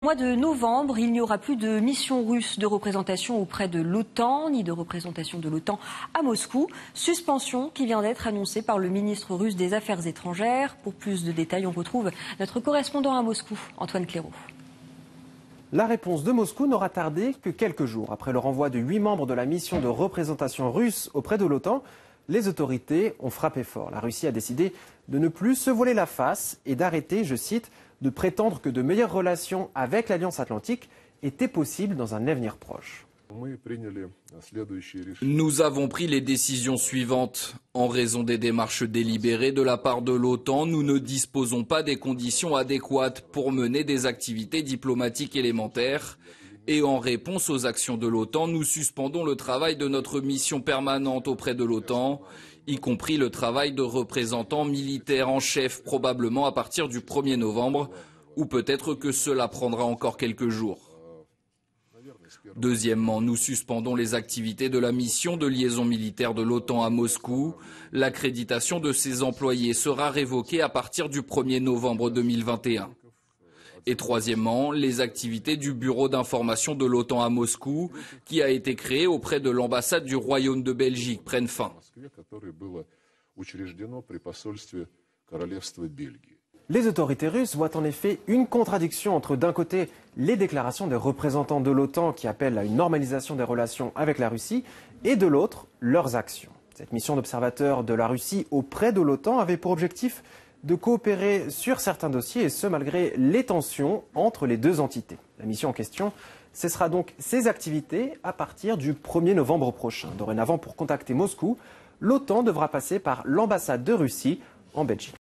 Au mois de novembre, il n'y aura plus de mission russe de représentation auprès de l'OTAN, ni de représentation de l'OTAN à Moscou. Suspension qui vient d'être annoncée par le ministre russe des Affaires étrangères. Pour plus de détails, on retrouve notre correspondant à Moscou, Antoine Clairaut. La réponse de Moscou n'aura tardé que quelques jours. Après le renvoi de 8 membres de la mission de représentation russe auprès de l'OTAN, les autorités ont frappé fort. La Russie a décidé de ne plus se voiler la face et d'arrêter, je cite, de prétendre que de meilleures relations avec l'Alliance Atlantique étaient possibles dans un avenir proche. Nous avons pris les décisions suivantes. En raison des démarches délibérées de la part de l'OTAN, nous ne disposons pas des conditions adéquates pour mener des activités diplomatiques élémentaires. Et en réponse aux actions de l'OTAN, nous suspendons le travail de notre mission permanente auprès de l'OTAN, y compris le travail de représentants militaires en chef, probablement à partir du 1er novembre, ou peut-être que cela prendra encore quelques jours. Deuxièmement, nous suspendons les activités de la mission de liaison militaire de l'OTAN à Moscou. L'accréditation de ses employés sera révoquée à partir du 1er novembre 2021. Et troisièmement, les activités du bureau d'information de l'OTAN à Moscou, qui a été créé auprès de l'ambassade du Royaume de Belgique, prennent fin. Les autorités russes voient en effet une contradiction entre d'un côté les déclarations des représentants de l'OTAN qui appellent à une normalisation des relations avec la Russie et de l'autre leurs actions. Cette mission d'observateur de la Russie auprès de l'OTAN avait pour objectif de coopérer sur certains dossiers et ce malgré les tensions entre les deux entités. La mission en question cessera donc ses activités à partir du 1er novembre prochain. Dorénavant, pour contacter Moscou, l'OTAN devra passer par l'ambassade de Russie en Belgique.